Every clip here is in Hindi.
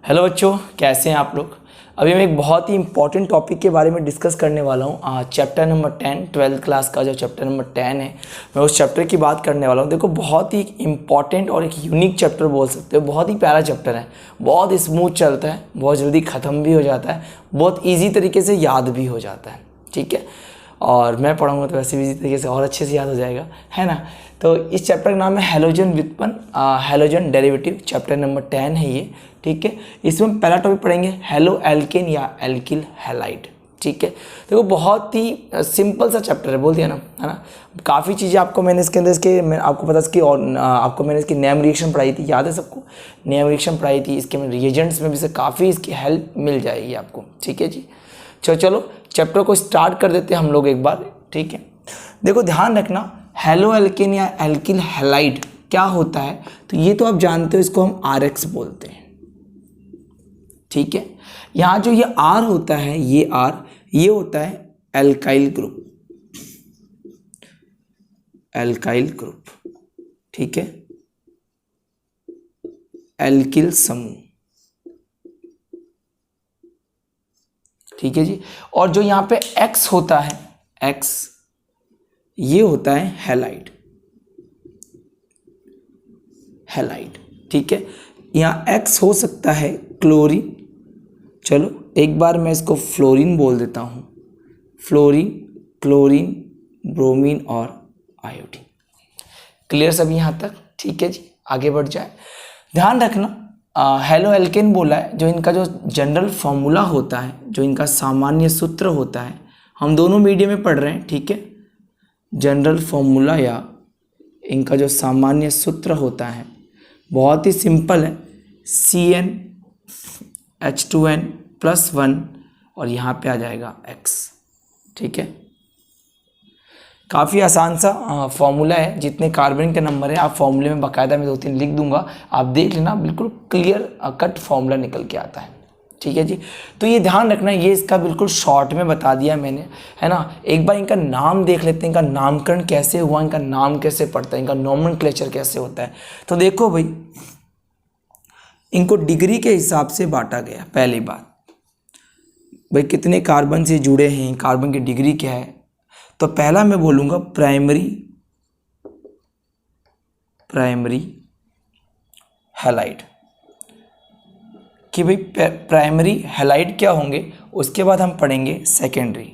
हेलो बच्चों, कैसे हैं आप लोग। अभी मैं एक बहुत ही इंपॉर्टेंट टॉपिक के बारे में डिस्कस करने वाला हूँ। चैप्टर नंबर 10, 12th क्लास का जो चैप्टर नंबर 10 है, मैं उस चैप्टर की बात करने वाला हूँ। देखो, बहुत ही इंपॉर्टेंट और एक यूनिक चैप्टर बोल सकते हो। बहुत ही प्यारा चैप्टर है, बहुत स्मूथ चलता है, बहुत जल्दी ख़त्म भी हो जाता है, बहुत ईजी तरीके से याद भी हो जाता है। ठीक है, और मैं पढ़ाऊँगा तो वैसे भी इसी तरीके से और अच्छे से याद हो जाएगा, है ना। तो इस चैप्टर का नाम है हैलोजन व्युत्पन्न, हैलोजन डेरिवेटिव, चैप्टर नंबर 10 है ये। ठीक है, इसमें पहला टॉपिक पढ़ेंगे हेलो एल्केन या एल्किल हैलाइड। ठीक है, देखो बहुत ही सिंपल सा चैप्टर है, बोल दिया ना, है ना। काफ़ी चीज़ें आपको मैंने इसके अंदर आपको पता इसकी, और आपको मैंने इसकी नेम रिएक्शन पढ़ाई थी, याद है सबको। नेम रिएक्शन पढ़ाई थी, इसके में रिएजेंट्स में भी से काफ़ी इसकी हेल्प मिल जाएगी आपको। ठीक है जी, चलो चैप्टर को स्टार्ट कर देते हैं हम लोग एक बार। ठीक है, देखो ध्यान रखना, हेलो एल्केन या एल्किल हैलाइड क्या होता है, तो ये तो आप जानते हो, इसको हम RX बोलते हैं। ठीक है, यहाँ जो ये R होता है, ये R, ये होता है एल्काइल ग्रुप, एल्काइल ग्रुप। ठीक है, एल्किल समूह। ठीक है जी, और जो यहाँ पे X होता है, X, ये होता है हैलाइड, हैलाइड। ठीक है, यहाँ X हो सकता है क्लोरीन, चलो एक बार मैं इसको फ्लोरीन बोल देता हूँ, फ्लोरीन, क्लोरीन, ब्रोमीन और आयोडीन। क्लियर सभी यहाँ तक। ठीक है जी, आगे बढ़ जाए। ध्यान रखना, हेलो एल्केन बोला है, जो इनका जो जनरल फॉर्मूला होता है, जो इनका सामान्य सूत्र होता है, हम दोनों मीडियम में पढ़ रहे हैं। ठीक है, जनरल फॉर्मूला या इनका जो सामान्य सूत्र होता है बहुत ही सिंपल है, CnH2n+1 और यहाँ पे आ जाएगा X। ठीक है, काफ़ी आसान सा फॉर्मूला है। जितने कार्बन के नंबर है आप फॉर्मूले में बाकायदा मैं 2-3 लिख दूंगा, आप देख लेना, बिल्कुल क्लियर कट फॉर्मूला निकल के आता है। ठीक है जी, तो ये ध्यान रखना, ये इसका बिल्कुल शॉर्ट में बता दिया मैंने, है ना। एक बार इनका नाम देख लेते हैं, इनका नामकरण कैसे हुआ, इनका नाम कैसे पड़ता है, इनका नोमेनक्लेचर कैसे होता है। तो देखो भाई, इनको डिग्री के हिसाब से बांटा गया। पहली बात भाई, कितने कार्बन से जुड़े हैं, कार्बन की डिग्री क्या है। तो पहला मैं बोलूँगा प्राइमरी, प्राइमरी हैलाइड, कि भाई प्राइमरी हैलाइड क्या होंगे। उसके बाद हम पढ़ेंगे सेकेंडरी,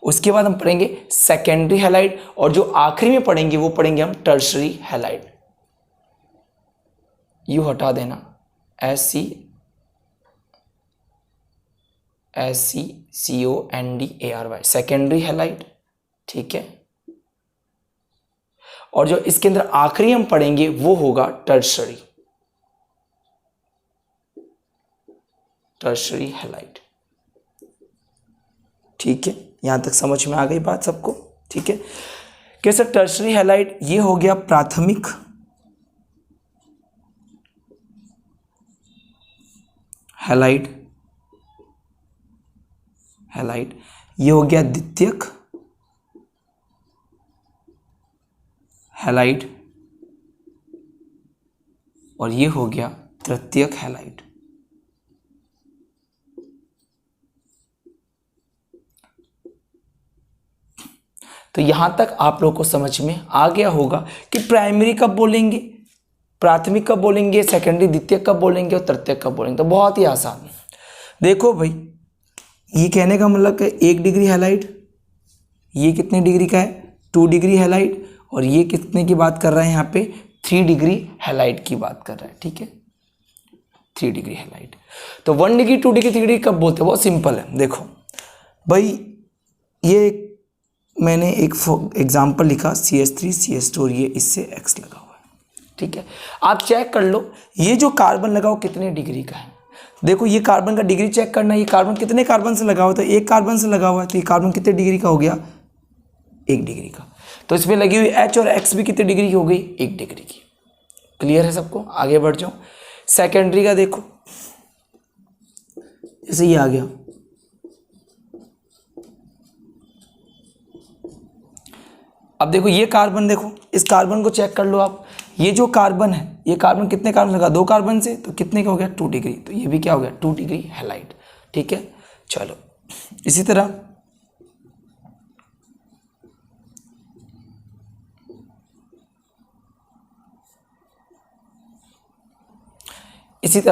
उसके बाद हम पढ़ेंगे सेकेंडरी हैलाइड, और जो आखिरी में पढ़ेंगे वो पढ़ेंगे हम टर्शरी हैलाइड। यू हटा देना, SCCONDARY, सेकेंडरी हैलाइड। ठीक है, और जो इसके अंदर आखिरी हम पढ़ेंगे वो होगा टर्शरी, टर्शरी हैलाइड। ठीक है, यहां तक समझ में आ गई बात सबको। ठीक है, कैसे टर्शरी हैलाइड, ये हो गया प्राथमिक, हैलाइड, हैलाइड, ये हो गया द्वितीयक हैलाइड, और ये हो गया तृतीयक हैलाइड। तो यहां तक आप लोगों को समझ में आ गया होगा कि प्राइमरी कब बोलेंगे, प्राथमिक कब बोलेंगे, सेकेंडरी द्वितीयक कब बोलेंगे और तृतीयक कब बोलेंगे। तो बहुत ही आसान। देखो भाई, ये कहने का मतलब कि 1 डिग्री हैलाइड, ये कितने डिग्री का है, 2 डिग्री हैलाइड, और ये कितने की बात कर रहा है यहाँ पे, 3 डिग्री हैलाइड की बात कर रहा है। ठीक है, 3 डिग्री हैलाइड। तो 1 डिग्री, 2 डिग्री, 3 डिग्री कब बोलते हैं, बहुत सिंपल है। देखो भाई, ये मैंने एक एग्जाम्पल लिखा, CH3 CH2, और ये इससे X लगा हुआ है। ठीक है, आप चेक कर लो, ये जो कार्बन लगा वो कितने डिग्री का है। देखो, ये कार्बन का डिग्री चेक करना है, ये कार्बन कितने कार्बन से लगा हुआ है, तो 1 कार्बन से लगा हुआ है, तो ये कार्बन कितने डिग्री का हो गया, 1 डिग्री का। तो इसमें लगी हुई H और X भी कितनी डिग्री की हो गई, 1 डिग्री की। क्लियर है सबको, आगे बढ़ जाओ। सेकेंडरी का देखो, जैसे ये आ गया, अब देखो ये कार्बन, देखो इस कार्बन को चेक कर लो आप, ये जो कार्बन है, ये कार्बन कितने कार्बन लगा, 2 कार्बन से, तो कितने का हो गया 2 डिग्री, तो ये भी क्या हो गया 2 डिग्री हैलाइड। ठीक है, चलो इसी तरह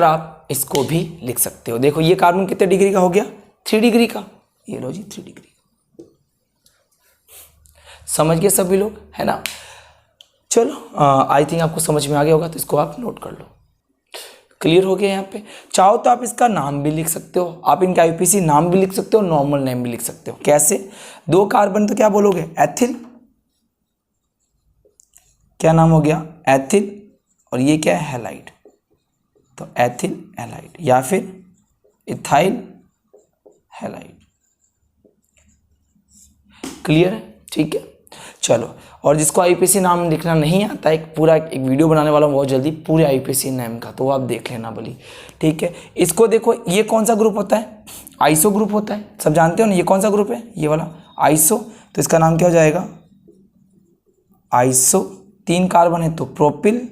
आप इसको भी लिख सकते हो। देखो ये कार्बन कितने डिग्री का हो गया 3 डिग्री का, ये लो जी 3 डिग्री। समझ गए सभी लोग, है ना। चलो आई थिंक आपको समझ में आ गया होगा, तो इसको आप नोट कर लो। क्लियर हो गया। यहाँ पे चाहो तो आप इसका नाम भी लिख सकते हो, आप इनका आईपीसी नाम भी लिख सकते हो, नॉर्मल नेम भी लिख सकते हो। कैसे, 2 कार्बन तो क्या बोलोगे एथिल, क्या नाम हो गया एथिल, और ये क्या है हैलाइड, तो एथिल हैलाइड या फिर इथाइल हैलाइड। क्लियर है, ठीक है। चलो, और जिसको आईपीसी नाम लिखना नहीं आता, एक पूरा एक वीडियो बनाने वाला हूँ बहुत जल्दी पूरे आईपीसी नेम का, तो वो आप देख लेना भली। ठीक है, इसको देखो, ये कौन सा ग्रुप होता है, आइसो ग्रुप होता है, सब जानते हो ना। ये कौन सा ग्रुप है, ये वाला आइसो, तो इसका नाम क्या हो जाएगा आइसो। 3 कार्बन है तो प्रोपिल,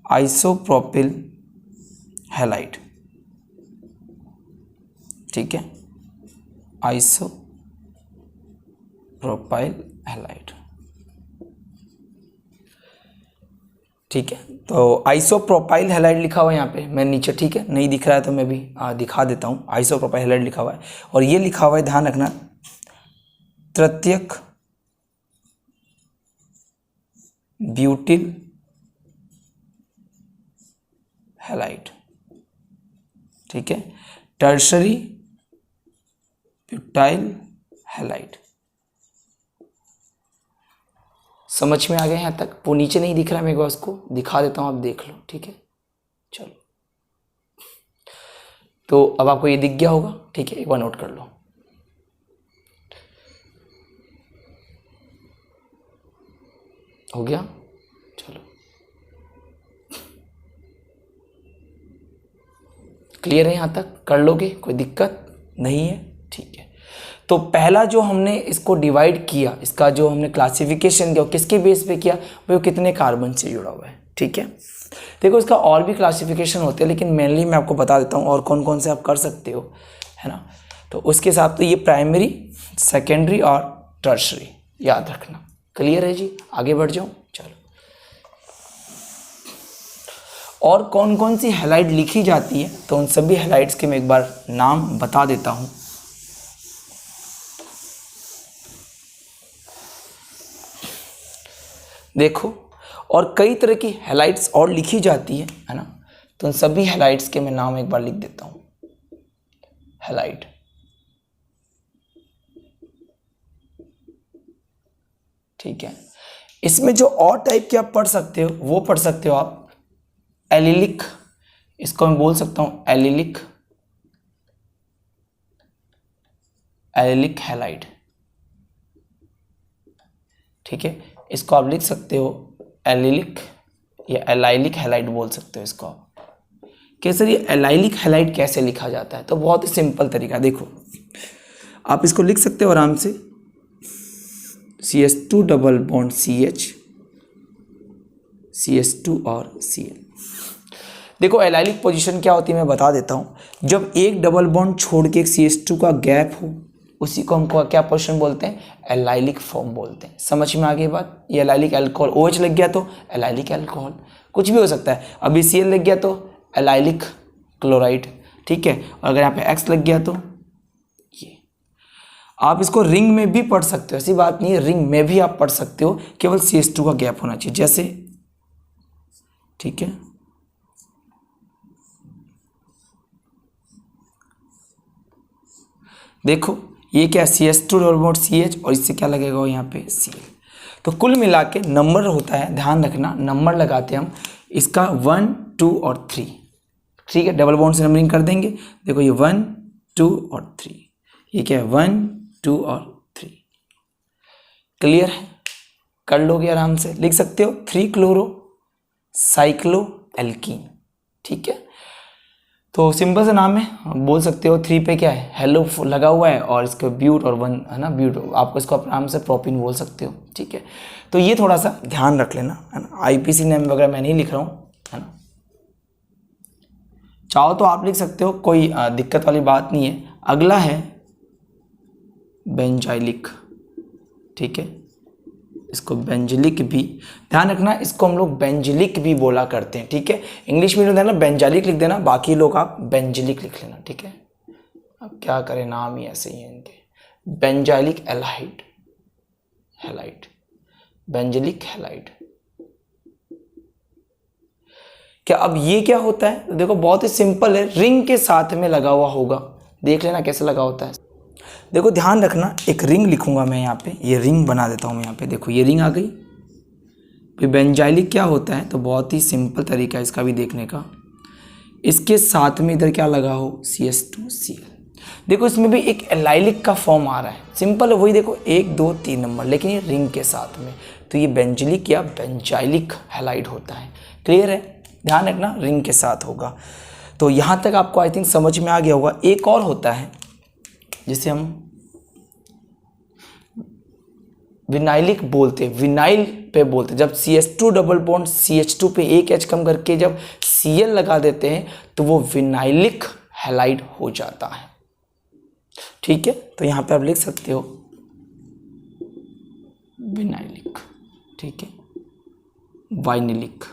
आइसोप्रोपिल हैलाइड। ठीक है, आइसो प्रोपाइल हैलाइड। ठीक है, तो आइसोप्रोपाइल हैलाइड लिखा हुआ है यहाँ पे मैं नीचे। ठीक है, नहीं दिख रहा है तो मैं भी दिखा देता हूँ। आइसोप्रोपाइल हैलाइड लिखा हुआ है, और ये लिखा हुआ है, ध्यान रखना, तृतीयक ब्यूटिल हैलाइड। ठीक है, टर्शरी ब्यूटाइल हैलाइड। समझ में आ गया यहाँ तक। वो नीचे नहीं दिख रहा है, मैं एक बार उसको दिखा देता हूँ, आप देख लो। ठीक है, चलो, तो अब आपको ये दिख गया होगा। ठीक है, एक बार नोट कर लो। हो गया, चलो क्लियर है यहाँ तक, कर लोगे, कोई दिक्कत नहीं है। ठीक है, तो पहला जो हमने इसको डिवाइड किया, इसका जो हमने क्लासिफिकेशन किया, किसके बेस पे किया, वो कितने कार्बन से जुड़ा हुआ है। ठीक है, देखो इसका और भी क्लासिफिकेशन होते हैं, लेकिन मेनली मैं आपको बता देता हूँ और कौन कौन से आप कर सकते हो, है ना। तो उसके हिसाब से ये प्राइमरी, सेकेंडरी और टर्शरी याद रखना। क्लियर है जी, आगे बढ़ जाऊँ। चलो, और कौन कौन सी हैलाइड लिखी जाती है, तो उन सभी हैलाइड्स के मैं एक बार नाम बता देता हूँ। देखो, और कई तरह की हैलाइड्स और लिखी जाती है ना, तो उन सभी हैलाइड्स के मैं नाम एक बार लिख देता हूँ। हैलाइड, ठीक है। इसमें जो और टाइप के आप पढ़ सकते हो, वो पढ़ सकते हो आप एलिलिक, इसको मैं बोल सकता हूँ एलिलिक, एलिलिक हैलाइड। ठीक है, इसको आप लिख सकते हो एलिलिक या एलाइलिक हैलाइड बोल सकते हो इसको। कैसे, ये एलाइलिक हैलाइड कैसे लिखा जाता है, तो बहुत ही सिंपल तरीका। देखो, आप इसको लिख सकते हो आराम से, CH2 double bond CH, CH2 और Cl। देखो एलाइलिक पोजीशन क्या होती है मैं बता देता हूँ। जब एक डबल बॉन्ड छोड़ के एक CH2 का गैप हो, उसी को हमको क्या पोजीशन बोलते हैं, एलाइलिक फॉर्म बोलते हैं। समझ में आ गई बात। ये एलाइलिक अल्कोहल OH लग गया तो एलाइलिक अल्कोहल, कुछ भी हो सकता है। अभी Cl लग गया तो एलाइलिक क्लोराइड। ठीक है, और अगर यहाँ पे X लग गया तो ये। आप इसको रिंग में भी पढ़ सकते हो, ऐसी बात नहीं है, रिंग में भी आप पढ़ सकते हो, केवल CH2 का गैप होना चाहिए जैसे। ठीक है, देखो ये क्या है, CH2 डबल बॉन्ड CH, और इससे क्या लगेगा यहाँ पे Cl। तो कुल मिला के नंबर होता है, ध्यान रखना, नंबर लगाते हैं हम इसका 1, 2 और 3। ठीक है, डबल बॉन्ड से नंबरिंग कर देंगे। देखो ये 1, 2 और 3, ये क्या है 1, 2 और 3। क्लियर है, कर लोगे आराम से, लिख सकते हो 3 क्लोरो साइक्लो एल्कीन। ठीक है, तो सिंपल सा नाम है, बोल सकते हो 3 पे क्या है, हेलो लगा हुआ है और इसको ब्यूट और 1 है ना, ब्यूट, आपको इसको आराम से प्रोपिन बोल सकते हो, ठीक है। तो ये थोड़ा सा ध्यान रख लेना, है ना। आईपीसी नेम वगैरह मैं नहीं लिख रहा हूँ, है ना। चाहो तो आप लिख सकते हो, कोई दिक्कत वाली बात नहीं है। अगला है बेंजाइलिक, ठीक है, इसको बेंजिलिक भी, ध्यान रखना इसको हम लोग बेंजिलिक भी बोला करते हैं, ठीक है। इंग्लिश में देना बेंजालिक लिख देना, बाकी लोग आप बेंजिलिक लिख लेना, ठीक है। अब क्या करें, नाम ही ऐसे ही है इनके, बेंजाइलिक एल्हाइड, हैलाइड, बेंजिलिक हैलाइड। क्या अब ये क्या होता है, तो देखो बहुत ही सिंपल है, रिंग के साथ में लगा हुआ होगा, देख लेना कैसे लगा होता है। देखो ध्यान रखना, एक रिंग लिखूंगा मैं यहाँ पे, ये रिंग बना देता हूँ मैं यहाँ पे, देखो ये रिंग आ गई। फिर बेंजाइलिक क्या होता है, तो बहुत ही सिंपल तरीका है इसका भी देखने का, इसके साथ में इधर क्या लगा हो, CH2Cl। देखो इसमें भी एक एलाइलिक का फॉर्म आ रहा है, सिंपल है वही, देखो 1 2 3 नंबर, लेकिन ये रिंग के साथ में, तो ये बेंजिलिक या बेंजाइलिक हैलाइड होता है। क्लियर है, ध्यान रखना रिंग के साथ होगा। तो यहाँ तक आपको आई थिंक समझ में आ गया होगा। एक और होता है जिसे हम विनाइलिक बोलते हैं, विनाइल पे बोलते हैं। जब CH2 डबल बॉन्ड CH2 पे एक H कम करके जब Cl लगा देते हैं तो वो विनाइलिक हैलाइड हो जाता है, ठीक है। तो यहाँ पे आप लिख सकते हो विनाइलिक, ठीक है, वाइनिलिक।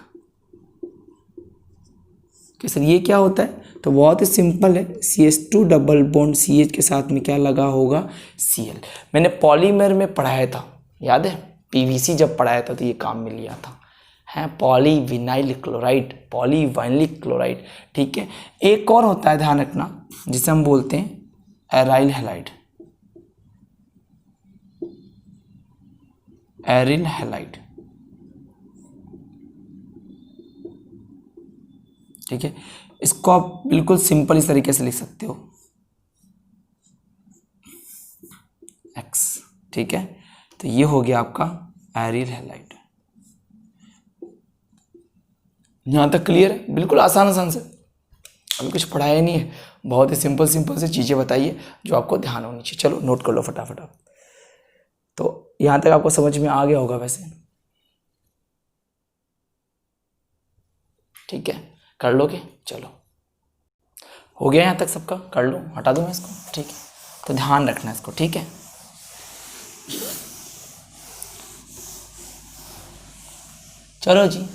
सर ये क्या होता है, तो बहुत ही सिंपल है, CH2 डबल बॉन्ड CH के साथ में क्या लगा होगा, Cl। मैंने पॉलीमर में पढ़ाया था, याद है, PVC जब पढ़ाया था तो ये काम में लिया था, है पॉलीविनाइल क्लोराइड, पॉलीवाइनिलिक क्लोराइड, ठीक है। एक और होता है, ध्यान रखना, जिसे हम बोलते हैं एराइल हैलाइड, एरिल हैलाइड, ठीक है। इसको आप बिल्कुल सिंपल इस तरीके से लिख सकते हो, X, ठीक है। तो ये हो गया आपका एरिल हैलाइड। यहां तक क्लियर है, बिल्कुल आसान से, अभी कुछ पढ़ाया नहीं है, बहुत ही सिंपल से चीजें बताइए जो आपको ध्यान होनी चाहिए। चलो नोट कर लो फटाफट आप। तो यहां तक आपको समझ में आ गया होगा वैसे, ठीक है, कर लोगे, चलो हो गया यहाँ तक सबका, कर लो, हटा दूँ मैं इसको, ठीक है। तो ध्यान रखना इसको, ठीक है। चलो जी,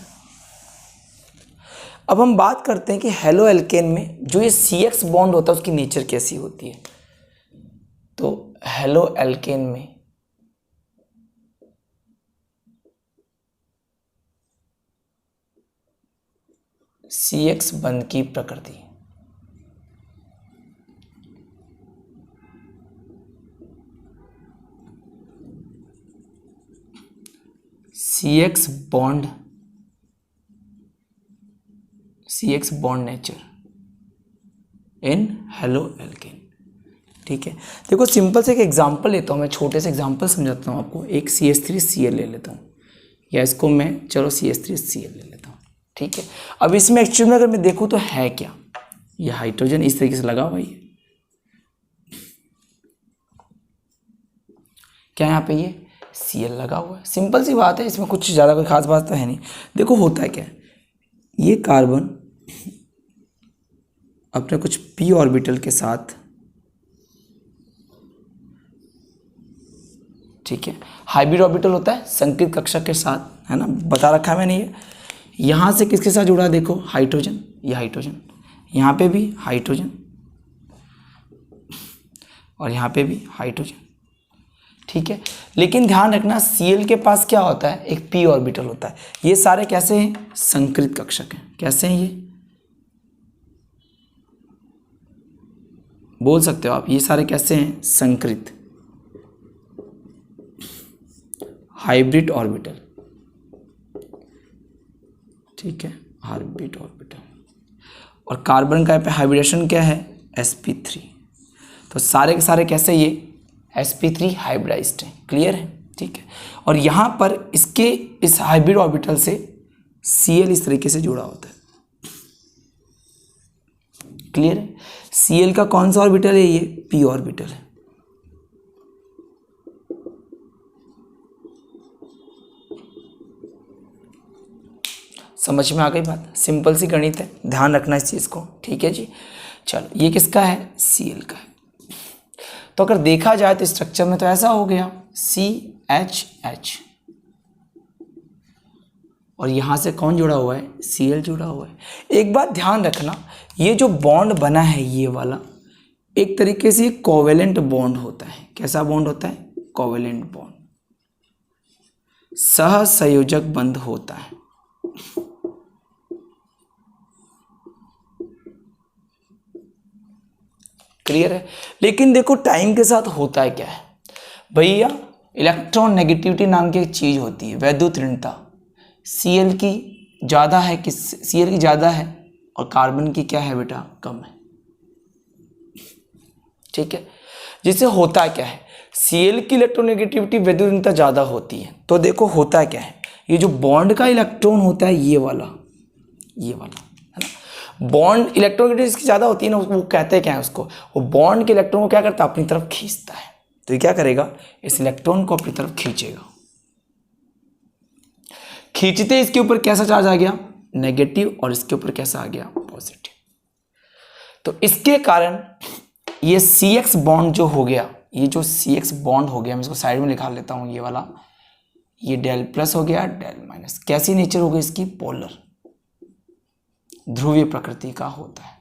अब हम बात करते हैं कि हेलो एल्केन में जो ये CX बॉन्ड होता है उसकी नेचर कैसी होती है। तो हेलो एल्केन में CX बंध की प्रकृति, CX bond nature in halo alkane, ठीक है। देखो सिंपल से एक एग्जांपल लेता हूँ मैं, छोटे से एग्जांपल समझाता हूँ आपको। एक CH3Cl ले लेता हूँ, या इसको मैं चलो CH3Cl ले लेता हूँ, ठीक है। अब इसमें एक्चुअल में अगर मैं देखूँ तो है क्या, ये हाइड्रोजन इस तरीके से लगा हुआ है, क्या यहाँ पे ये Cl लगा हुआ है, सिंपल सी बात है, इसमें कुछ ज़्यादा कोई खास बात तो है नहीं। देखो होता है क्या, ये कार्बन अपने कुछ p ऑर्बिटल के साथ, ठीक है, हाइब्रिड ऑर्बिटल होता है संकीर्ण कक्षक के साथ, है ना, बता रखा है मैंने। ये यहाँ से किसके साथ जुड़ा है, देखो हाइड्रोजन, ये हाइड्रोजन, यहाँ पे भी हाइड्रोजन और यहाँ पे भी हाइड्रोजन, ठीक है। लेकिन ध्यान रखना Cl के पास क्या होता है, एक p ऑर्बिटल होता है। ये सारे कैसे हैं, संकृत कक्षक हैं। कैसे हैं ये, बोल सकते हो आप, ये सारे कैसे हैं, संकृत, हाइब्रिड ऑर्बिटल, ठीक है, हाइब्रिड ऑर्बिटल। और कार्बन का पे हाइब्रिडेशन क्या है, sp3। तो सारे के सारे कैसे, ये sp3 हाइब्रिडाइज्ड है, क्लियर है, ठीक है। और यहाँ पर इसके इस हाइब्रिड ऑर्बिटल से Cl इस तरीके से जुड़ा होता है, क्लियर है। Cl का कौन सा ऑर्बिटल है, ये p ऑर्बिटल है। समझ में आ गई बात, सिंपल सी गणित है, ध्यान रखना इस चीज़ को, ठीक है जी। चलो ये किसका है, Cl का है। तो अगर देखा जाए तो स्ट्रक्चर में तो ऐसा हो गया CHH, और यहाँ से कौन जुड़ा हुआ है, Cl जुड़ा हुआ है। एक बात ध्यान रखना, ये जो बॉन्ड बना है ये वाला, एक तरीके से कोवेलेंट बॉन्ड होता है। कैसा बॉन्ड होता है, कोवेलेंट बॉन्ड, सहसंयोजक बंध होता है। क्लियर है। लेकिन देखो टाइम के साथ होता है क्या है भैया, इलेक्ट्रॉन नेगेटिविटी नाम की एक चीज होती है, वैद्युत ऋणता। Cl की ज़्यादा है कि Cl की ज़्यादा है और कार्बन की क्या है बेटा, कम है। ठीक है, जिससे होता क्या है, Cl की इलेक्ट्रोनेगेटिविटी वैद्युत ऋणता ज़्यादा होती है। तो देखो होता क्या है, ये जो बॉन्ड का इलेक्ट्रॉन होता है ये वाला है ना, बॉन्ड इलेक्ट्रोनेगेटिविटी इसकी ज़्यादा होती है ना, वो कहते क्या है उसको, वो बॉन्ड के इलेक्ट्रॉन को क्या करता है, अपनी तरफ खींचता है। तो ये क्या करेगा, इस इलेक्ट्रॉन को अपनी तरफ खींचेगा। खींचते इसके ऊपर कैसा चार्ज आ गया, नेगेटिव, और इसके ऊपर कैसा आ गया, पॉजिटिव। तो इसके कारण ये CX बॉन्ड जो हो गया, ये जो CX बॉन्ड हो गया, मैं इसको साइड में लिखा लेता हूं, ये वाला, ये डेल प्लस हो गया, डेल माइनस। कैसी नेचर हो गई इसकी, पोलर, ध्रुवीय प्रकृति का होता है।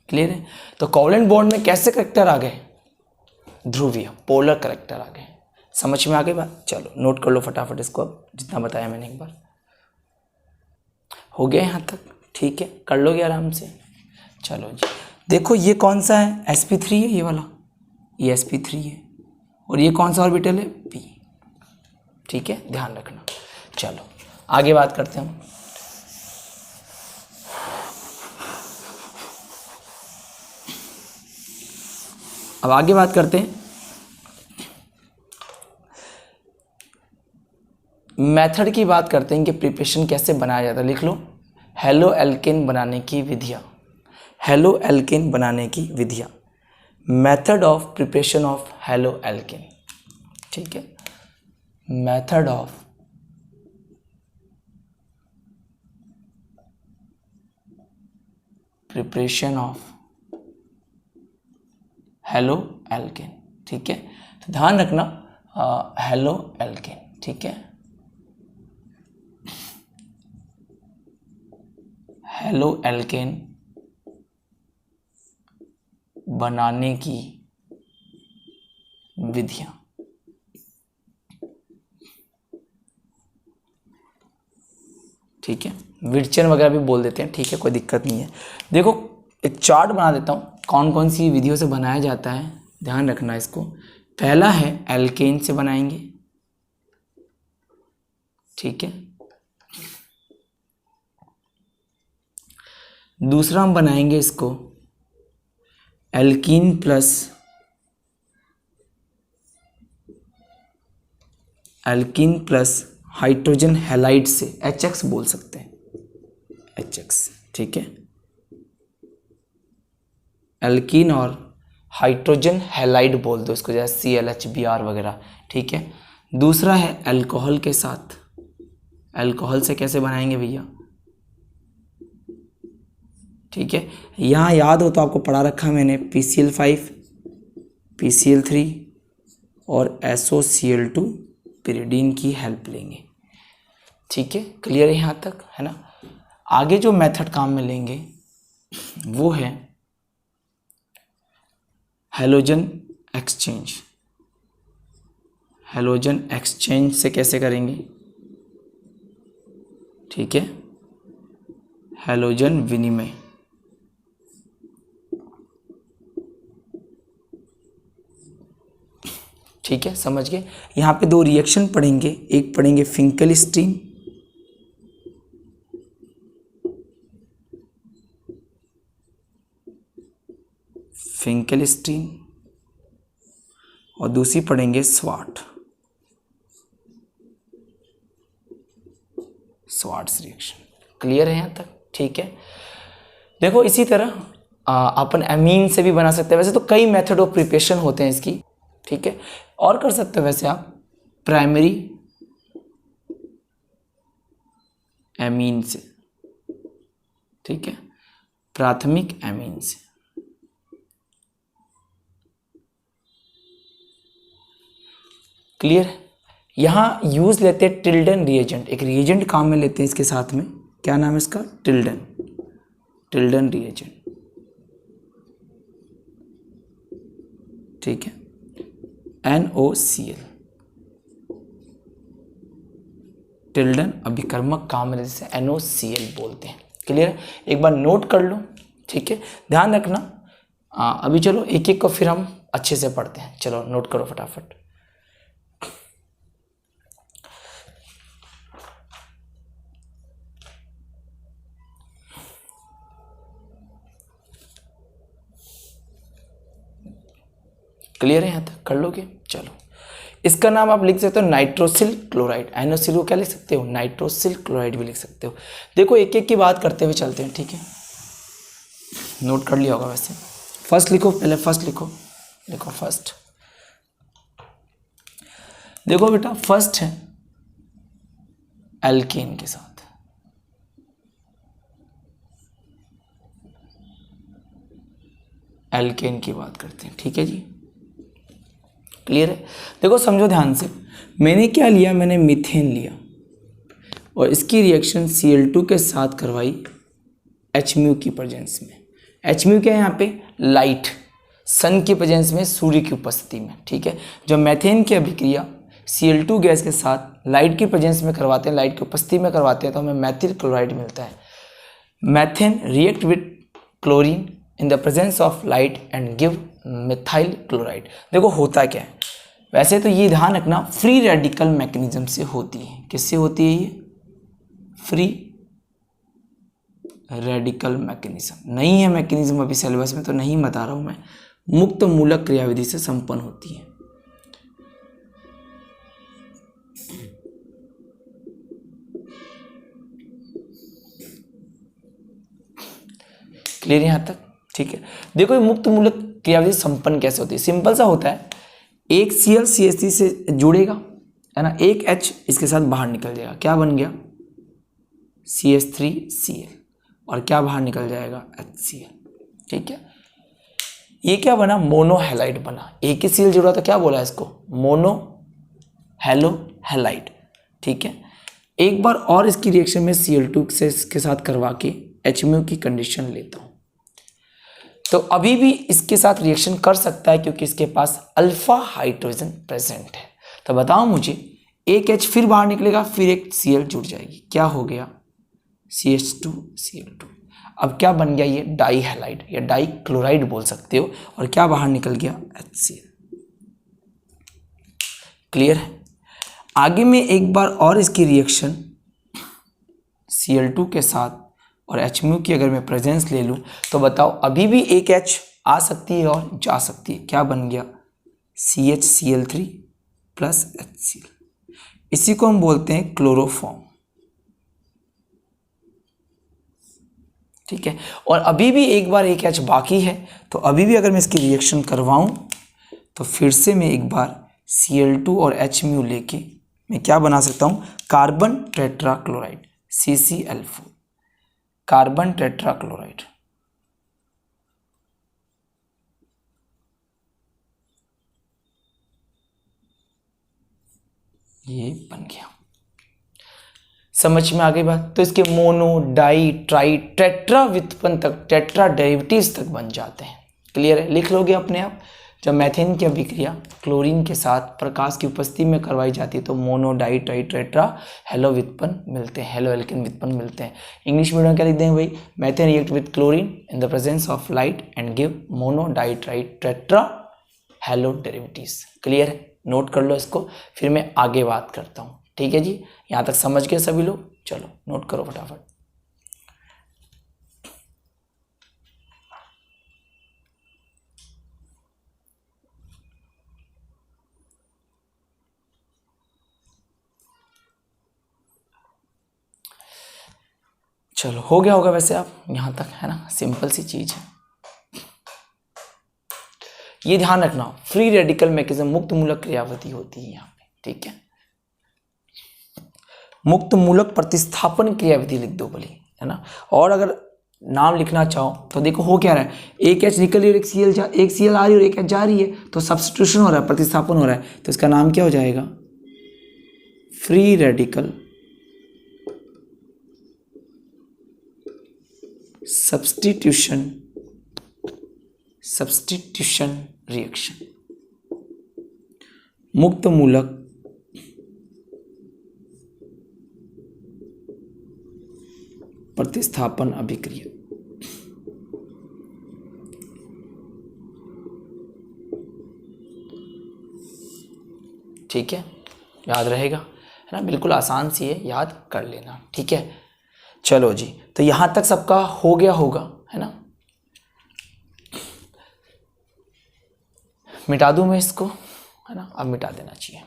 क्लियर है। तो कोवेलेंट बॉन्ड में कैसे करैक्टर आ गए, ध्रुवीय, पोलर करैक्टर आ गए। समझ में आ गई बात। चलो नोट कर लो फटाफट इसको, अब जितना बताया मैंने एक बार। हो गया यहाँ तक, ठीक है, कर लोगे आराम से। चलो जी, देखो ये कौन सा है, sp3 है, ये वाला, ये sp3 है, और ये कौन सा ऑर्बिटल है, p। ठीक है, ध्यान रखना। चलो आगे बात करते हैं हम। अब आगे बात करते हैं मेथड की, बात करते हैं कि प्रिपरेशन कैसे बनाया जाता है। लिख लो, हेलो एल्केन बनाने की विधियाँ, हेलो एल्केन बनाने की विधियाँ, method of preparation of halo alkane. ठीक है, method of preparation of halo alkane. ठीक है, तो ध्यान रखना हेलो एल्केन। ठीक है, हेलो एल्केन बनाने की विधियां। ठीक है, विरचन वगैरह भी बोल देते हैं, ठीक है, कोई दिक्कत नहीं है। देखो एक चार्ट बना देता हूँ, कौन कौन सी विधियों से बनाया जाता है, ध्यान रखना इसको। पहला है एल्केन से बनाएंगे, ठीक है। दूसरा हम बनाएंगे इसको एल्कीन प्लस हाइड्रोजन हैलाइड से, HX बोल सकते हैं, HX। ठीक है, एल्कीन और हाइड्रोजन हैलाइड बोल दो इसको, जैसे ClHBr वगैरह। ठीक है, दूसरा है अल्कोहल के साथ, अल्कोहल से कैसे बनाएंगे भैया, ठीक है, यहाँ याद हो तो आपको पढ़ा रखा मैंने, PCl5 PCl3 और SOCl2 पिरिडीन की हेल्प लेंगे। ठीक है, क्लियर है यहाँ तक, है ना। आगे जो मेथड काम में लेंगे वो है हैलोजन एक्सचेंज। हैलोजन एक्सचेंज से कैसे करेंगे, ठीक है, हैलोजन विनिमय। ठीक है, समझ गए। यहाँ पे दो रिएक्शन पढ़ेंगे, एक पढ़ेंगे फिंकेलस्टीन, और दूसरी पढ़ेंगे स्वार्ट्स रिएक्शन। क्लियर है यहाँ तक, ठीक है। देखो इसी तरह अपन एमीन से भी बना सकते हैं। वैसे तो कई मेथड ऑफ प्रिपरेशन होते हैं इसकी, ठीक है, और कर सकते हो वैसे आप प्राइमरी एमीन से, ठीक है, प्राथमिक एमीन से। क्लियर है। यहाँ यूज लेते हैं टिल्डन रिएजेंट, एक रिएजेंट काम में लेते हैं इसके साथ में, क्या नाम है इसका, टिल्डन रिएजेंट, ठीक है, NOCl, टिल्डन अभिकर्मक काम में जिसे NOCl बोलते हैं। क्लियर है, एक बार नोट कर लो, ठीक है, ध्यान रखना। अभी चलो एक एक को फिर हम अच्छे से पढ़ते हैं। चलो नोट करो फटाफट। क्लियर है, यहाँ तक कर लोगे। चलो इसका नाम आप लिख सकते हो नाइट्रोसिल क्लोराइड। NOCl को क्या लिख सकते हो, नाइट्रोसिल क्लोराइड भी लिख सकते हो। देखो एक एक की बात करते हुए चलते हैं, ठीक है, नोट कर लिया होगा वैसे। फर्स्ट लिखो, पहले फर्स्ट लिखो फर्स्ट। देखो बेटा फर्स्ट है एल्केन के साथ, एल्केन की बात करते हैं, ठीक है जी। क्लियर है। देखो समझो ध्यान से, मैंने क्या लिया, मैंने मीथेन लिया और इसकी रिएक्शन Cl2 के साथ करवाई Hμ की प्रेजेंस में। Hμ क्या है यहाँ पे, लाइट, सन की प्रेजेंस में, सूर्य की उपस्थिति में, ठीक है। जब मैथेन की अभिक्रिया Cl2 गैस के साथ लाइट की प्रेजेंस में करवाते हैं, लाइट की उपस्थिति में करवाते हैं, तो हमें मैथिल क्लोराइड मिलता है। Methane react with chlorine in the presence of light and give methyl chloride. देखो होता क्या है, वैसे तो ये ध्यान रखना फ्री रेडिकल मैकेनिज्म से होती है। किससे होती है ये, फ्री रेडिकल मैकेनिज्म। नहीं है मैकेनिज्म अभी सिलेबस में तो नहीं बता रहा हूं मैं, मुक्त मूलक क्रियाविधि से संपन्न होती है। क्लियर यहां तक, ठीक है। देखो ये मुक्त मूलक क्रियाविधि संपन्न कैसे होती है, सिंपल सा होता है, एक Cl CH3 से जुड़ेगा, है ना, एक H इसके साथ बाहर निकल जाएगा, क्या बन गया, CH3Cl, और क्या बाहर निकल जाएगा, HCl, ठीक है। ये क्या बना, मोनो हैलाइड बना। एक ही Cl जुड़ा तो क्या बोला इसको, मोनो हेलो हैलाइड, ठीक है। एक बार और इसकी रिएक्शन में Cl2 से इसके साथ करवा के Hμ की कंडीशन लेता हूं, तो अभी भी इसके साथ रिएक्शन कर सकता है क्योंकि इसके पास अल्फा हाइड्रोजन प्रेजेंट है। तो बताओ मुझे, एक H फिर बाहर निकलेगा, फिर एक Cl जुड़ जाएगी, क्या हो गया, CH2Cl2। अब क्या बन गया, ये डाई हैलाइड या डाई क्लोराइड बोल सकते हो, और क्या बाहर निकल गया, HCl। क्लियर है। आगे में एक बार और इसकी रिएक्शन Cl2 के साथ और Hμ की अगर मैं प्रेजेंस ले लूं, तो बताओ अभी भी एक H आ सकती है और जा सकती है, क्या बन गया, CHCl3 प्लस HCl। इसी को हम बोलते हैं क्लोरोफॉर्म, ठीक है। और अभी भी एक बार एक H बाकी है, तो अभी भी अगर मैं इसकी रिएक्शन करवाऊं, तो फिर से मैं एक बार Cl2 और Hμ लेके मैं क्या बना सकता हूं, carbon tetrachloride, CCl4, carbon tetrachloride. ये बन गया, समझ में आ गई बात। तो इसके मोनो डाई ट्राई टेट्रा व्युत्पन्न तक, टेट्रा डेरिवेटिव्स तक बन जाते हैं। क्लियर है, लिख लोगे अपने आप। जब मैथेन की अभिक्रिया क्लोरीन के साथ प्रकाश की उपस्थिति में करवाई जाती है, तो mono di tri tetra hello व्युत्पन्न मिलते हैं, हेलो एल्केन व्युत्पन्न मिलते हैं। इंग्लिश मीडियम क्या लिख देंगे भाई, methane react with chlorine in the presence of light and give mono di tri tetra hello derivatives. Clear है, नोट कर लो इसको, फिर मैं आगे बात करता हूँ, ठीक है जी। यहाँ तक समझ गए सभी लोग, चलो नोट करो फटाफट। चलो हो गया होगा वैसे आप यहाँ तक, है ना, सिंपल सी चीज है। ये ध्यान रखना, फ्री रेडिकल मैकेनिज्म मुक्त मूलक क्रियाविधि होती है यहाँ पे, ठीक है। मुक्त मूलक प्रतिस्थापन क्रियाविधि लिख दो बोली, है ना। और अगर नाम लिखना चाहो तो देखो हो क्या रहा है, एक H निकल रही है और एक Cl आ रही है और एक H जा रही है, तो सब्स्टिट्यूशन हो रहा है, प्रतिस्थापन हो रहा है, तो इसका नाम क्या हो जाएगा, फ्री रेडिकल सब्स्टिट्यूशन रिएक्शन, मुक्त मूलक प्रतिस्थापन अभिक्रिया। ठीक है, याद रहेगा, है ना, बिल्कुल आसान सी है, याद कर लेना, ठीक है। चलो जी, तो यहां तक सबका हो गया होगा, है ना। मिटा दूं मैं इसको, है ना, अब मिटा देना चाहिए।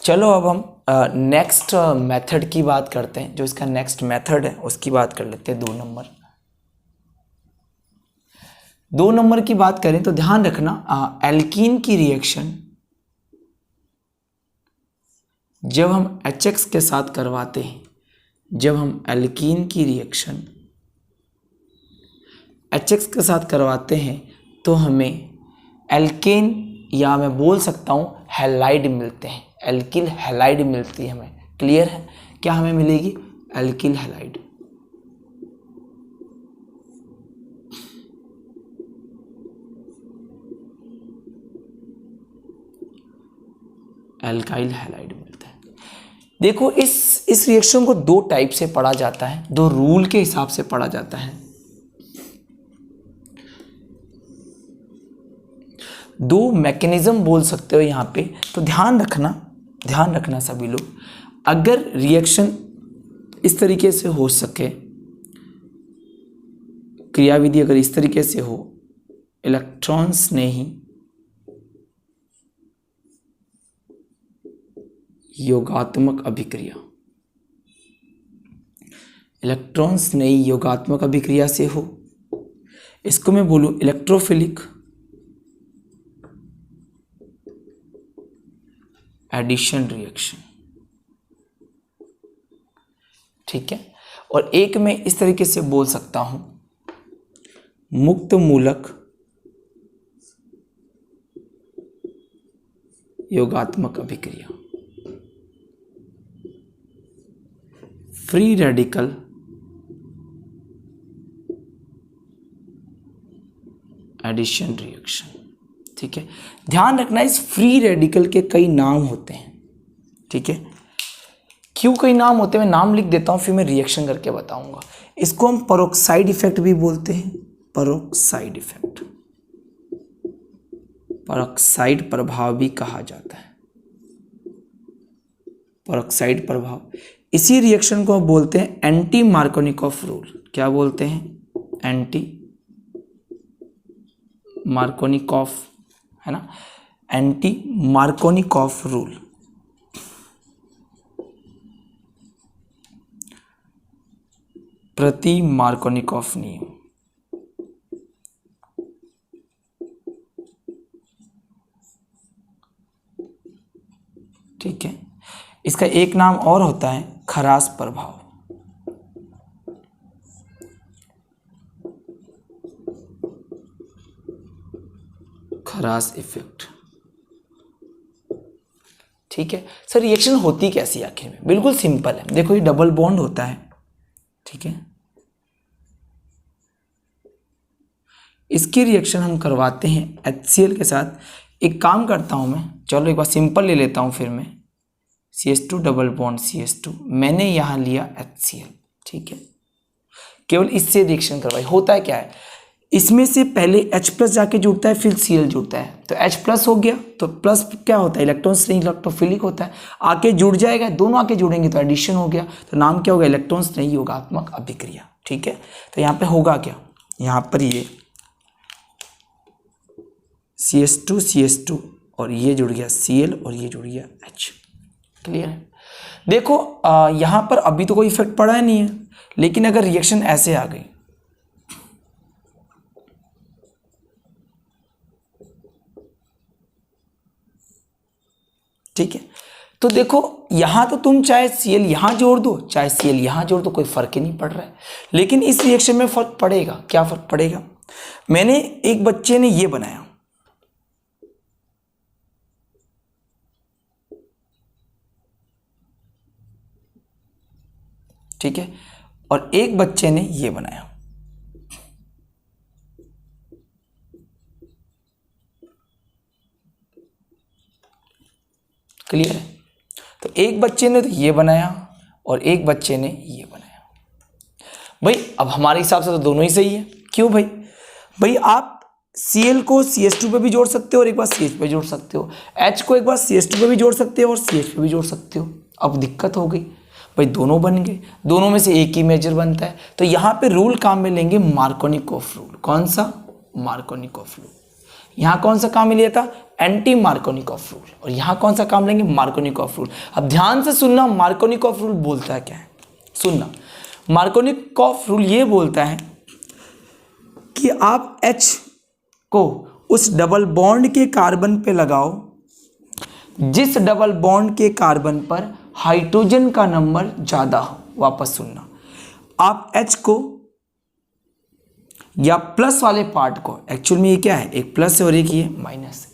चलो अब हम नेक्स्ट मेथड की बात करते हैं, जो इसका नेक्स्ट मेथड है उसकी बात कर लेते हैं। 2 नंबर की बात करें तो ध्यान रखना, एल्कीन की रिएक्शन जब हम HX के साथ करवाते हैं, जब हम एल्कीन की रिएक्शन HX के साथ करवाते हैं तो हमें एल्केन, या मैं बोल सकता हूँ हैलाइड मिलते हैं, एल्किल हैलाइड मिलती है हमें। क्लियर है, क्या हमें मिलेगी, एल्किल हैलाइड। एल्काइल हैलाइड मिलता है। देखो इस रिएक्शन को 2 टाइप से पढ़ा जाता है, 2 रूल के हिसाब से पढ़ा जाता है। 2 मैकेनिज्म बोल सकते हो यहाँ पे, तो ध्यान रखना सभी लोग। अगर रिएक्शन इस तरीके से हो सके, क्रियाविधि अगर इस तरीके से हो, इलेक्ट्रॉन्स ने ही योगात्मक अभिक्रिया, इलेक्ट्रॉन्स ने ही योगात्मक अभिक्रिया से हो, इसको मैं बोलूं इलेक्ट्रोफिलिक एडिशन रिएक्शन, ठीक है। और एक मैं इस तरीके से बोल सकता हूं, मुक्त मूलक योगात्मक अभिक्रिया, फ्री रेडिकल एडिशन रिएक्शन, ठीक है। ध्यान रखना, इस फ्री रेडिकल के कई नाम होते हैं, ठीक है। क्यों कई नाम होते हैं, मैं नाम लिख देता हूं, फिर मैं रिएक्शन करके बताऊंगा। इसको हम पेरोक्साइड इफेक्ट भी बोलते हैं, पेरोक्साइड इफेक्ट, पेरोक्साइड प्रभाव भी कहा जाता है, पेरोक्साइड प्रभाव। इसी रिएक्शन को हम बोलते हैं एंटी मार्कोनिकॉफ रूल। क्या बोलते हैं, एंटी मार्कोनिकॉफ, है ना, एंटी मार्कोनिकॉफ रूल। प्रति मार्कोनिकॉफ नियम, ठीक है। इसका एक नाम और होता है खरास प्रभाव, खरास इफेक्ट, ठीक है। सर रिएक्शन होती कैसी आखिर में, बिल्कुल सिंपल है। देखो ये डबल बॉन्ड होता है, ठीक है। इसकी रिएक्शन हम करवाते हैं HCl के साथ। एक काम करता हूं मैं, चलो एक बार सिंपल ले लेता हूं, फिर मैं CH2 डबल बॉन्ड CH2, मैंने यहां लिया HCl, ठीक है। केवल इससे रिएक्शन करवाई। होता है क्या है, इसमें से पहले H+ जाके जुड़ता है, फिर Cl जुड़ता है, तो H+ हो गया, तो प्लस क्या होता है, इलेक्ट्रॉन्स नहीं, इलेक्ट्रोफिलिक होता है, आके जुड़ जाएगा, दोनों आके जुड़ेंगे तो एडिशन हो गया, तो नाम क्या होगा, इलेक्ट्रॉन्स नहीं योगात्मक अभिक्रिया, ठीक है। तो यहाँ पे होगा क्या, यहाँ पर ये CH2 और ये जुड़ गया Cl और ये जुड़ गया H। क्लियर है? देखो यहाँ पर अभी तो कोई इफेक्ट पड़ा नहीं है, लेकिन अगर रिएक्शन ऐसे आ गई, ठीक है, तो देखो यहां तो तुम चाहे Cl यहां जोड़ दो चाहे Cl यहां जोड़ दो, कोई फर्क ही नहीं पड़ रहा है। लेकिन इस रिएक्शन में फर्क पड़ेगा। क्या फर्क पड़ेगा? मैंने एक बच्चे ने ये बनाया, ठीक है, और एक बच्चे ने ये बनाया। क्लियर है? तो एक बच्चे ने तो ये बनाया और एक बच्चे ने ये बनाया। भाई अब हमारे हिसाब से तो दोनों ही सही है। क्यों भाई? भाई आप Cl को CH2 पे भी जोड़ सकते हो और एक बार CH पे जोड़ सकते हो, H को एक बार CH2 पे भी जोड़ सकते हो और CH पे भी जोड़ सकते हो। अब दिक्कत हो गई भाई, दोनों बन गए, दोनों में से एक ही मेजर बनता है। तो यहाँ पे रूल काम में लेंगे मार्कोनिकॉफ रूल। कौन सा? Markovnikov rule. यहाँ कौन सा काम में लिया था? Anti Markovnikov rule. और यहाँ कौन सा काम लेंगे? Markovnikov rule. अब ध्यान से सुनना, मार्कोनिकॉफ रूल बोलता है क्या है? सुनना, मार्कोनिकॉफ रूल ये बोलता है कि आप H को उस डबल बॉन्ड के कार्बन पे लगाओ जिस डबल बॉन्ड के कार्बन पर हाइड्रोजन का नंबर ज्यादा हो। वापस सुनना, आप H को या प्लस वाले पार्ट को, एक्चुअल में ये क्या है? एक प्लस है और एक ये माइनस है।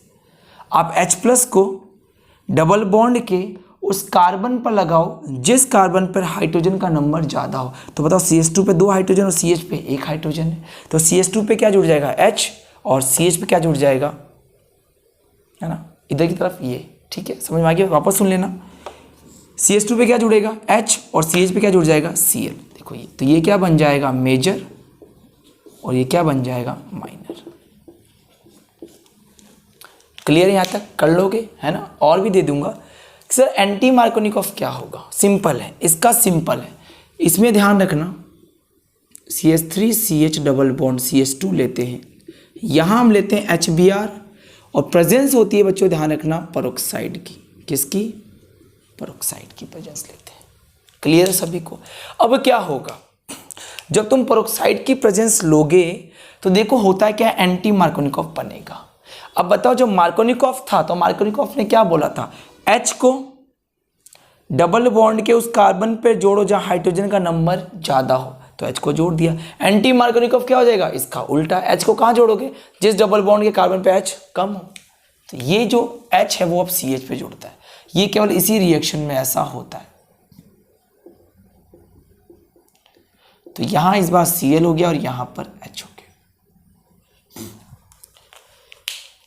आप H प्लस को डबल बॉन्ड के उस कार्बन पर लगाओ जिस कार्बन पर हाइड्रोजन का नंबर ज़्यादा हो। तो बताओ CH2 पे 2 हाइड्रोजन और CH पे 1 हाइड्रोजन है, तो CH2 पे क्या जुड़ जाएगा? H, और CH पे क्या जुड़ जाएगा? है ना, इधर की तरफ ये। ठीक है, समझ में आ गया? वापस सुन लेना, CH2 पे क्या जुड़ेगा? H, और CH पे क्या जुड़ जाएगा? Cl। देखो ये, तो ये क्या बन जाएगा? मेजर, और ये क्या बन जाएगा? माइनर। क्लियर है? यहाँ तक कर लोगे, है ना? और भी दे दूंगा। सर एंटी मार्कोनिकॉफ क्या होगा? सिंपल है, इसका सिंपल है। इसमें ध्यान रखना, CH3CH डबल बॉन्ड CH2 लेते हैं, यहाँ हम लेते हैं HBr, और प्रेजेंस होती है बच्चों, ध्यान रखना, पेरोक्साइड की। किसकी? पेरोक्साइड की प्रेजेंस लेते हैं। क्लियर है सभी को? अब क्या होगा जब तुम पेरोक्साइड की प्रेजेंस लोगे? तो देखो होता है क्या, एंटी मार्कोनिकॉफ बनेगा। अब बताओ, जो मार्कोनिकॉफ था तो मार्कोनिकॉफ ने क्या बोला था? H को डबल बॉन्ड के उस कार्बन पे जोड़ो जहां हाइड्रोजन का नंबर ज्यादा हो, तो H को जोड़ दिया। एंटी मार्कोनिकॉफ क्या हो जाएगा? इसका उल्टा, H को कहां जोड़ोगे? जिस डबल बॉन्ड के कार्बन पे H कम हो। तो ये जो H है वो अब CH पे जुड़ता है। ये केवल इसी रिएक्शन में ऐसा होता है। तो यहां इस बार Cl हो गया और यहां पर H हो गया।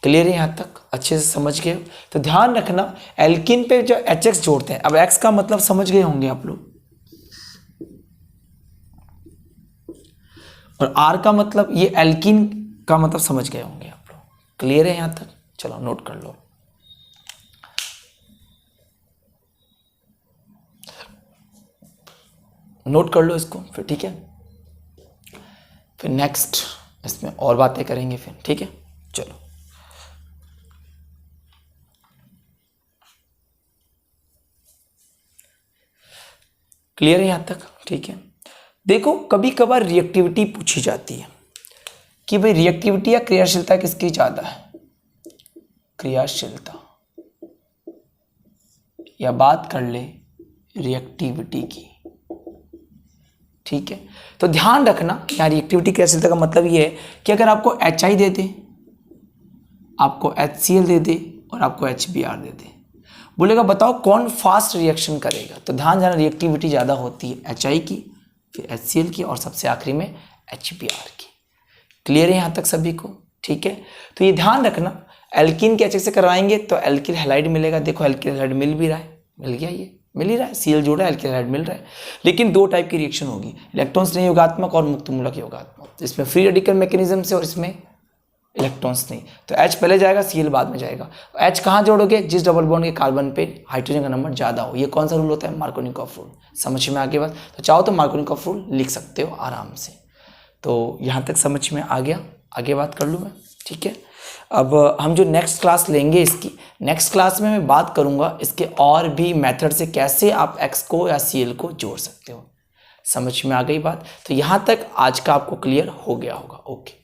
क्लियर है? यहां तक अच्छे से समझ गए? तो ध्यान रखना, एल्किन पे जो HX जोड़ते हैं, अब X का मतलब समझ गए होंगे आप लोग, और R का मतलब, ये एल्किन का मतलब समझ गए होंगे आप लोग। क्लियर है यहां तक? चलो नोट कर लो। नोट कर लो इसको फिर, ठीक है? फिर नेक्स्ट इसमें और बातें करेंगे फिर, ठीक है? चलो, क्लियर है यहां तक? ठीक है। देखो कभी कभार रिएक्टिविटी पूछी जाती है कि भाई रिएक्टिविटी या क्रियाशीलता किसकी ज्यादा है? क्रियाशीलता, या बात कर ले रिएक्टिविटी की। ठीक है, तो ध्यान रखना यहाँ रिएक्टिविटी क्रियाशीलता का मतलब ये है कि अगर आपको HI दे दे, आपको HCl दे दे और आपको HBr दे दे, बोलेगा बताओ कौन फास्ट रिएक्शन करेगा, तो ध्यान देना रिएक्टिविटी ज़्यादा होती है HI की, फिर HCl की, और सबसे आखिरी में HBr की। क्लियर है यहाँ तक सभी को? ठीक है, तो ये ध्यान रखना, एल्कीन के HX से करवाएंगे तो एल्किल हैलाइड मिलेगा। देखो एल्किल हैलाइड मिल भी रहा है, मिल गया, ये मिल ही रहा है, Cl जोड़ा है, एल्किल हैलाइड मिल रहा है। लेकिन दो टाइप की रिएक्शन होगी, इलेक्ट्रॉन्स नहीं योगात्मक और मुक्त मूलक योगात्मक। इसमें फ्री रेडिकल मैकेनिज्म से और इसमें इलेक्ट्रॉन्स नहीं। तो H पहले जाएगा, Cl बाद में जाएगा। H कहाँ जोड़ोगे? जिस डबल बॉन्ड के कार्बन पे हाइड्रोजन का नंबर ज़्यादा हो। ये कौन सा रूल होता है? Markovnikov rule. समझ में आगे बात? तो चाहो तो मार्कोनिकॉफ रूल लिख सकते हो आराम से। तो यहाँ तक समझ में आ गया? आगे बात कर लूँ मैं? ठीक है। अब हम जो नेक्स्ट क्लास लेंगे इसकी नेक्स्ट क्लास में मैं बात करूंगा इसके और भी मेथड से कैसे आप x को या CL को जोड़ सकते हो। समझ में आ गई बात? तो यहाँ तक आज का आपको क्लियर हो गया होगा। ओके।